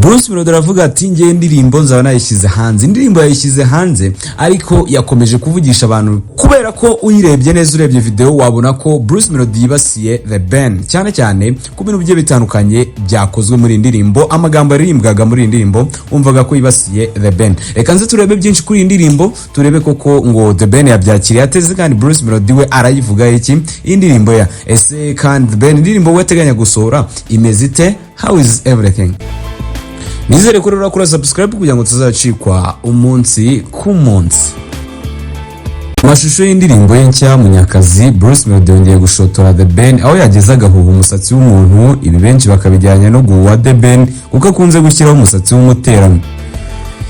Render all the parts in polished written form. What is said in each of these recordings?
Bruce Melodie aravuga ati ngiye indirimbo nzaba nayishyize hanze. Indirimbo yayishyize hanze ariko yakomeje kuvugisha abantu kubera ko uyirebye neza, urebye video wabona ko Bruce Melodie yibasiye The Ben cyane cyane ku bintu bigiye bitandukanye byakozwe muri indirimbo. Amagambo yaririmbwaga muri indirimbo umvaga ko yibasiye The Ben. Reka nze turebe byinshi kuri indirimbo, turebe koko ngo The Ben yabyakiriye ateze kandi Bruce Melodie we arayivuga iki indirimbo ya ese kandi The Ben indirimbo we teganya gusohora imeze ite, how is everything. Nizere ko urakora subscribe kugira ngo tuzacikwa umunsi ku munsi. Amashusho y'indirimbo ye nshya Munyakazi, Bruce Melodie yongeye gushotora The Ben aho yageza agahuha umusatsi w'umuntu, ibi benshi bakabijyanya no guhuha The Ben kuko akunze gushyiraho umusatsi w'umuterano.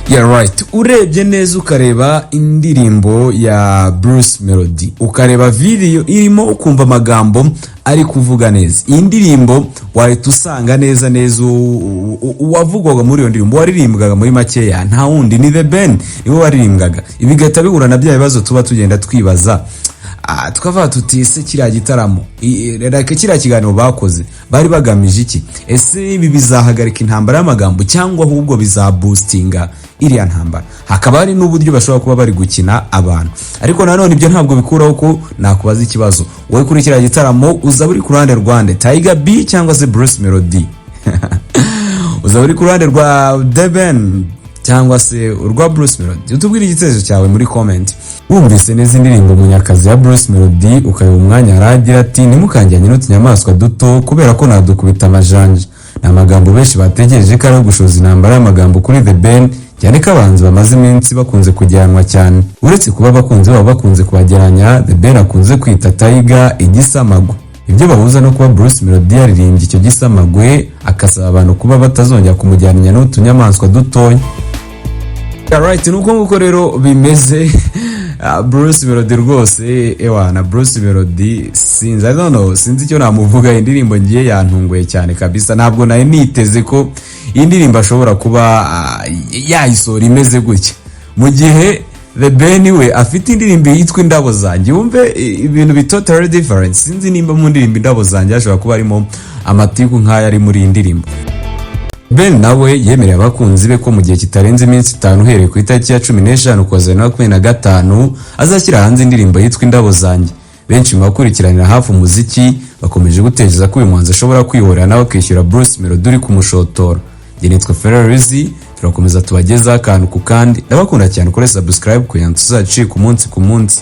Yeah right, urebye neza ukareba indirimbo ya Bruce Melodie, ukareba video irimo ukumva amagambo ari kuvuga neza. Iyi ndirimbo wahita usanga neza uwavugwaga muri iyo ndirimbo waririmbwaga muri makeya nta wundi ni The Ben niwe waririmbwaga. Ibi gahita bihura na bya bibazo tuba tugenda twibaza, tukavuga tuti ese kiriya gitaramo reka kiriya kiganiro bakoze bari bagamije iki? Ese ibi bizahagarika intambara y'amagambo cyangwa ahubwo bizaboostinga iriya ntambara? Hakaba hari n'uburyo bashobora kuba bari gukina abantu, ariko nanone ibyo ntabwo bikuraho ko nakubaza ikibazo, wowe kuri kiriya gitaramo uzaba uri ku ruhande rwande Tiger B cyangwa se Bruce Melodie? Uzaba uri ku ruhande rwa The Ben cyangwa se urwa Bruce Melodie? Utubwire igitekerezo cyawe muri comment. Wumvise neza indirimbo Munyakazi ya Bruce Melodie ukaba umwanya aragira ati ntimukanjyanye n'utunyamaswa duto kubera ko nadukubita amajanja. Ni amagambo benshi bategereje ko ari gushoza intambara y'amagambo kuri The Ben, cyane ko abanzi bamaze iminsi bakunze kujyanwa cyane. Uretse kuba bakunze baba bakunze kubageranya, The Ben akunze kwita Tiger igisamagwe. Ibyo bahuza no kuba Bruce Melodie yaririmbye icyo gisamagwe akasaba abantu kuba batazongera kumujyananya n'utunyamaswa dutoya. Alright, nuko nguko rero bimeze. Bruce Melodie rwose na Bruce Melodie sinzi, I don't know, sinzi icyo namuvuga. Indirimbo ngiye yantunguye cyane kabisa, ntabwo nayo niteze ko indirimbo ashobora kuba yayisohora imeze gutya, mu gihe The Ben we afite indirimbo yitwa Indabo Zanjye. Wumve ibintu bi totally different. Sinzi nimba mu ndirimbo Indabo Zanjye ashobora kuba arimo amatiku nk'aya ari muri indirimbo. Ben nawe yemereye abakunzi be ko mu gihe kitarenze iminsi 5 uhereye ku itariki ya 15 Ukwakira 2025 azashyira hanze indirimbo yitwa Indabo Zanjye. Benshi mu bakurikiranira hafi umuziki bakomeje gutekereza ko uyu muhanzi ashobora kwihorera nawe akishyura Bruce Melodie uri kumushotora. Njye nitwa Ferrarizi, turakomeza tubageza akantu ku kandi. Ndabakunda cyane, ukore subscribe kugira ngo tuzacike umunsi ku munsi.